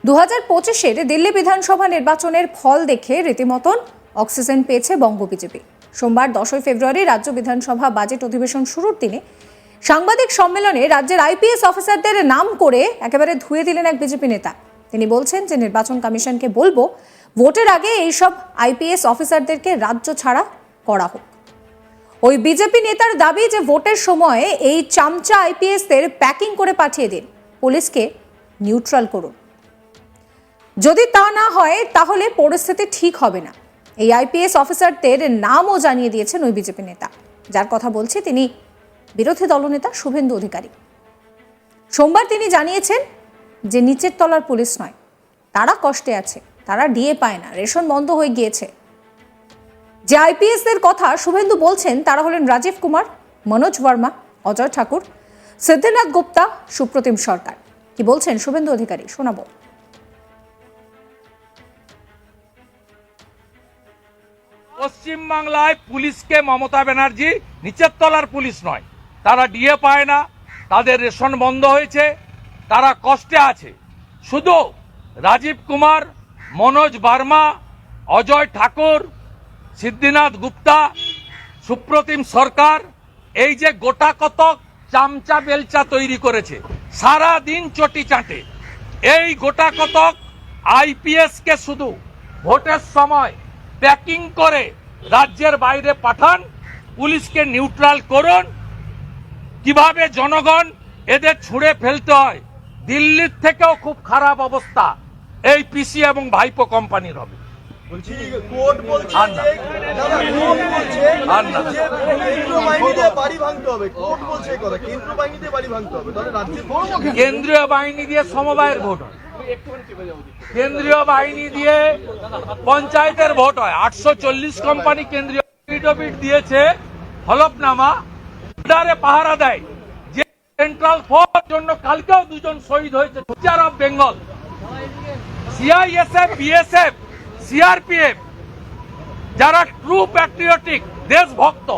2025-এর দিল্লি বিধানসভা নির্বাচনের ফল দেখে রীতিমতন অক্সিজেন পেয়েছে বঙ্গ বিজেপি। সোমবার 10 ফেব্রুয়ারি রাজ্য বিধানসভা বাজেট অধিবেশন শুরুর দিনে সাংবাদিক সম্মেলনে রাজ্যের আইপিএস অফিসারদের নাম করে একেবারে ধুয়ে দিলেন এক বিজেপি নেতা। তিনি বলছেন যে নির্বাচন কমিশনকে বলবো ভোটের আগে এইসব আইপিএস অফিসারদেরকে রাজ্য ছাড়া করা হোক। ওই বিজেপি নেতার দাবি যে ভোটের সময় এই চামচা আইপিএসদের প্যাকিং করে পাঠিয়ে দিন, পুলিশকে নিউট্রাল করুন। যদি তা না হয় তাহলে পরিস্থিতি ঠিক হবে না। এই আইপিএস অফিসারদের নামও জানিয়ে দিয়েছেন ওই বিজেপি নেতা। যার কথা বলছি তিনি বিরোধী দলনেতা শুভেন্দু অধিকারী। সোমবার তিনি জানিয়েছেন যে নিচের তলার পুলিশ নয়, তারা কষ্টে আছে, তারা ডিএ পায় না, রেশন বন্ধ হয়ে গিয়েছে। যে আইপিএসদের কথা শুভেন্দু বলছেন তারা হলেন রাজীব কুমার, মনোজ বর্মা, অজয় ঠাকুর, সিদ্ধিনাথ গুপ্তা, সুপ্রতিম সরকার। কি বলছেন শুভেন্দু অধিকারী শোনাবো। পশ্চিম বাংলায় পুলিশকে মমতা ব্যানার্জি নিচের তলার পুলিশ নয়, তারা ডিএ পায় না, তাদের রেশন বন্ধ হয়েছে, তারা কষ্টে আছে। শুধু রাজীব কুমার, মনোজ বার্মা, অজয় ঠাকুর, সিদ্ধিনাথ গুপ্তা, সুপ্রতিম সরকার, এই যে গোটা কতক চামচা বেলচা তৈরি করেছে সারা দিন চটি চাটে, এই গোটা কতক আইপিএসকে শুধু ভোটের সময় প্যাকিং করে রাজ্যের বাইরে পাঠান, পুলিশকে নিউট্রাল করুন। কিভাবে জনগণ এদের ছুঁড়ে ফেলতে হয়, দিল্লির থেকেও খুব খারাপ অবস্থা এই পিসি এবং ভাইপো কোম্পানির হবে। কেন্দ্রীয় বাহিনী দিয়ে সমবায়ের ভোট হয়, কেন্দ্রীয় বাহিনী দিয়ে পঞ্চায়েতের ভোট হয়। 840 কোম্পানি কেন্দ্রীয় এফিডেভিট দিয়েছে, হলফনামা পাহারা দেয় যে সেন্ট্রাল ফোর্স জন্য কালকেও দুজন শহীদ হয়েছে। Teacher of Bengal, CISF, BSF, CRPF, যারা ট্রু প্যাট্রিয়টিক দেশভক্ত,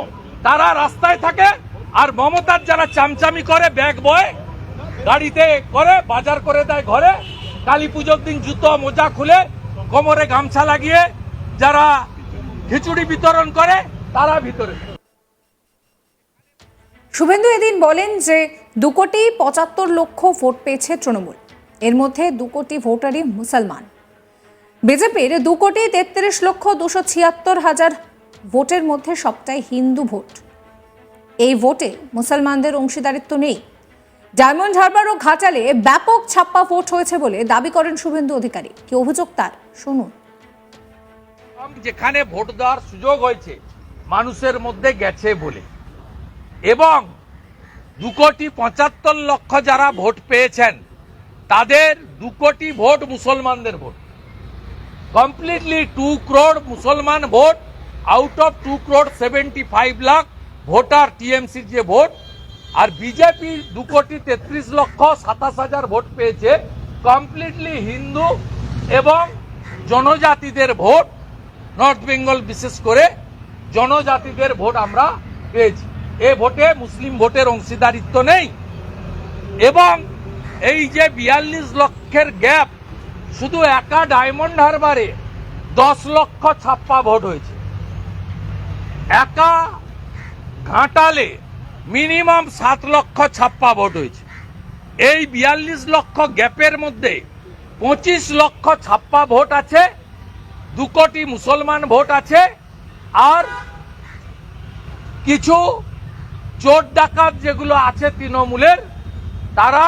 তারা রাস্তায় থাকে। আর মমতার যারা চামচামি করে, ব্যাগ বয় গাড়িতে করে, বাজার করে দেয় ঘরে, কালী পুজোর দিন জুতো মোজা খুলে কোমরে গামছা লাগিয়ে যারা খিচুড়ি বিতরণ করে, তারা ভিতরে। শুভেন্দু এদিন বলেন যে 2,75,00,000 ভোট পেয়েছে তৃণমূল, এর মধ্যে 2 কোটি ভোটারই মুসলমান। বিজেপির 2,33,276,000 ভোটের মধ্যে সবটাই হিন্দু ভোট। এই ভোটে মুসলমানদের অংশীদারিত্ব নেই। ডায়মন্ড হারবার ও ঘাটালে ব্যাপক ছাপ্পা ভোট হয়েছে বলে দাবি করেন শুভেন্দু অধিকারী। কি অভিযোগ তার শুনুন। যেখানে ভোট দেওয়ার সুযোগ হয়েছে মানুষের মধ্যে গেছে বলে, এবং 2,75,00,000 যারা ভোট পেয়েছেন তাদের 2 কোটি ভোট মুসলমানদের ভোট। কমপ্লিটলি 2 crore মুসলমান ভোট আউট অফ 2,75,00,000 ভোটার টিএমসির যে ভোট। আর বিজেপি 2,33,27,000 ভোট পেয়েছে, কমপ্লিটলি হিন্দু এবং জনজাতিদের ভোট। নর্থ বেঙ্গল বিশেষ করে জনজাতিদের ভোট আমরা পেয়েছি। এ ভোটে মুসলিম ভোটের অংশীদারিত্ব নেই। এবং এই যে 42 লক্ষের গ্যাপ, শুধু একা ডায়মন্ড হারবারে 10 লক্ষ ছাপ্পা ভোট হয়েছে, একা ঘাটালে মিনিমাম 7 লক্ষ ছাপ্পা ভোট হয়েছে। এই 42 লক্ষ গ্যাপের মধ্যে 25 লক্ষ ছাপ্পা ভোট আছে, 2 কোটি মুসলমান ভোট আছে, আর কিছু চোর ডাকাত যেগুলো আছে তৃণমূলের, তারা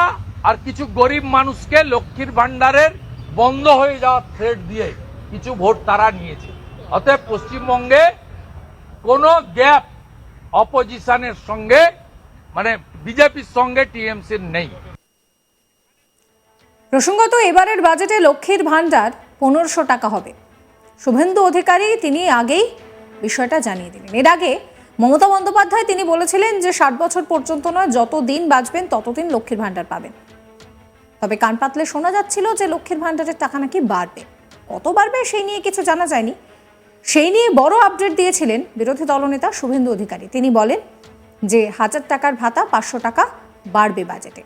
আর কিছু গরিব মানুষকে লক্ষ্মীর ভান্ডারের বন্ধ হয়ে যাওয়ার থ্রেট দিয়ে কিছু ভোট তারা নিয়েছে। অতএব পশ্চিমবঙ্গে কোনো গ্যাপ অপোজিশনের সঙ্গে, মানে বিজেপির সঙ্গে টিএমসির নেই। প্রসঙ্গত এবারের বাজেটে লক্ষ্মীর ভান্ডার 1500 টাকা হবে। শুভেন্দু অধিকারী তিনি আগেই বিষয়টা জানিয়ে দিলেন। এর আগে মমতা বন্দ্যোপাধ্যায় তিনি বলেছিলেন যে 60 বছর পর্যন্ত নয়, যতদিন বাঁচবেন ততদিন লক্ষ্মীর ভান্ডার পাবেন। তবে কান পাতলে শোনা যাচ্ছিল যে লক্ষ্মীর ভান্ডারের টাকা নাকি বাড়বে। কত বাড়বে সেই নিয়ে কিছু জানা যায়নি। সেই নিয়ে বড় আপডেট দিয়েছিলেন বিরোধী দলনেতা শুভেন্দু অধিকারী। তিনি বলেন যে 1000 টাকার ভাতা 500 টাকা বাড়বে বাজেটে,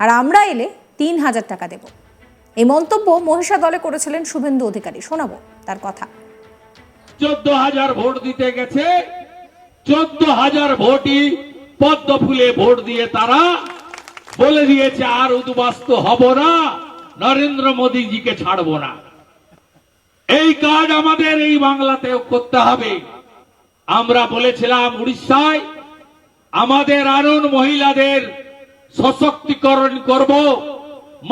আর আমরা এলে 3000 টাকা দেব। এই মন্তব্য মহিষা দলে করেছিলেন শুভেন্দু অধিকারী। শোনাবো তার কথা। 14,000 ভোট দিতে গেছে, 14,000 ভোটই পদ্ম ফুলে ভোট দিয়ে তারা বলে দিয়েছে আর উদ্বাস্তু হব না, নরেন্দ্র মোদীজিকে ছাড়বো না। এই কাজ আমাদের এই বাংলাতেও করতে হবে। আমরা বলেছিলাম উড়িষ্যায় আমাদের আরুণ মহিলাদের সশক্তিকরণ করব,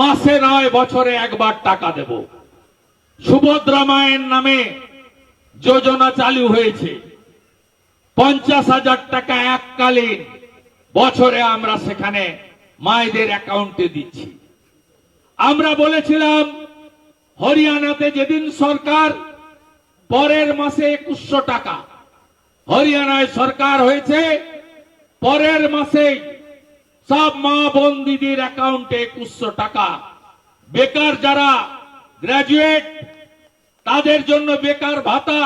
মাসে নয় বছরে একবার টাকা দেব। সুভদ্রা মায়ের নামে যোজনা চালু হয়েছে, 50,000 টাকা এককালীন বছরে আমরা সেখানে মায়েদের অ্যাকাউন্টে দিচ্ছি। আমরা বলেছিলাম হরিয়ানাতে যেদিন সরকার পরের মাসে 2100 টাকা, হরিয়ানায় সরকার হয়েছে পরের মাসে সব মা বোন দিদির অ্যাকাউন্টে 2100 টাকা। বেকার যারা গ্রাজুয়েট তাদের জন্য বেকার ভাতা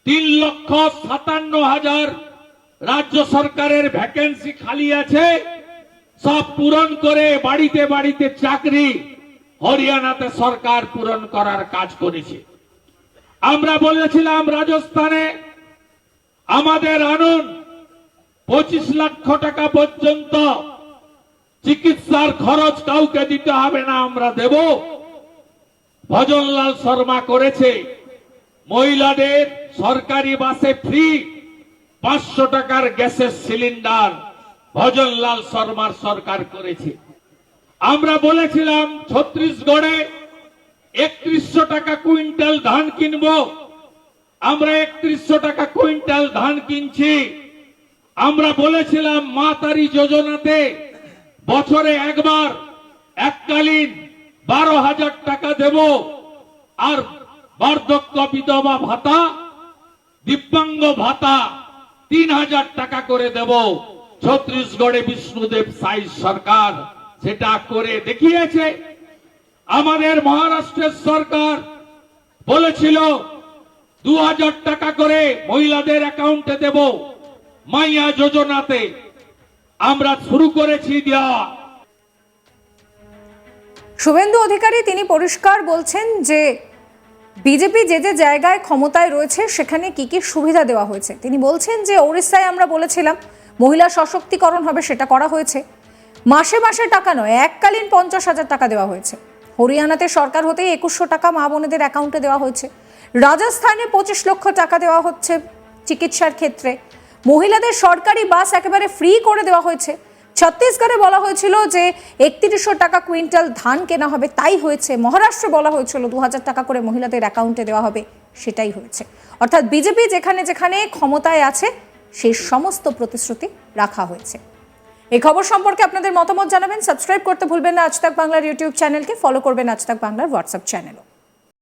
3,57,000 রাজ্য সরকারের ভ্যাকেন্সি খালি আছে, সব পূরণ করে বাড়িতে বাড়িতে চাকরি হরিয়ানাতে সরকার পূরণ করার কাজ করেছে। আমরা বলেছিলাম রাজস্থানে আমাদের আনুন 25 লক্ষ টাকা পর্যন্ত চিকিৎসার খরচ কাউকে দিতে হবে না, আমরা দেব। ভজনলাল শর্মা করেছে মহিলাদের সরকারি বাসে ফ্রি 500 টাকার গ্যাসের সিলিন্ডার, ভজনলাল শর্মার সরকার করেছে। আমরা বলেছিলাম ছত্তিশগড়ে 3100 টাকা কুইন্টাল ধান কিনব, আমরা 3100 টাকা কুইন্টাল ধান কিনছি। আমরা বলেছিলাম মা তারি যোজনাতে বছরে একবার এককালীন 12,000 টাকা দেব, আর বার্ধক্য বিধবা ভাতা, দিব্যাঙ্গ ভাতা 3,000 টাকা করে দেব। ছত্তিশগড়ে বিষ্ণুদেব সাই সরকার সেটা করে দেখিয়েছে। আমাদের মহারাষ্ট্রের সরকার বলেছিল 2,000 টাকা করে মহিলাদের অ্যাকাউন্টে দেব। মাইয়া যোজনাতে আমরা শুরু করেছি দেওয়া। শুভেন্দু অধিকারী তিনি পরিষ্কার বলছেন যে বিজেপি যে যে জায়গায় ক্ষমতায় রয়েছে সেখানে কি কি সুবিধা দেওয়া হয়েছে। তিনি বলছেন যে ওড়িশায় আমরা বলেছিলাম মহিলা সশক্তিকরণ হবে, সেটা করা হয়েছে। মাসে মাসে টাকা নয়, এককালীন 50,000 টাকা দেওয়া হয়েছে। হরিয়ানাতে সরকার হতেই 2100 টাকা মা বোনেদের অ্যাকাউন্টে দেওয়া হয়েছে। রাজস্থানে 25 লক্ষ টাকা দেওয়া হচ্ছে চিকিৎসার ক্ষেত্রে। মহিলাদের সরকারি বাস একেবারে ফ্রি করে দেওয়া হয়েছে। ছত্তিশগড়ে বলা হয়েছিল যে 3100 টাকা কুইন্টাল ধান কেনা হবে, তাই হয়েছে। মহারাষ্ট্রে বলা হয়েছিল 2,000 টাকা করে মহিলাদের অ্যাকাউন্টে দেওয়া হবে, সেটাই হয়েছে। অর্থাৎ বিজেপি যেখানে যেখানে ক্ষমতায় আছে সেই সমস্ত প্রতিশ্রুতি রাখা হয়েছে। এই খবর সম্পর্কে আপনাদের মতামত জানাবেন। সাবস্ক্রাইব করতে ভুলবেন না আজ তাক বাংলার ইউটিউব চ্যানেলকে, ফলো করবেন আজ তাক বাংলার হোয়াটসঅ্যাপ চ্যানেলও।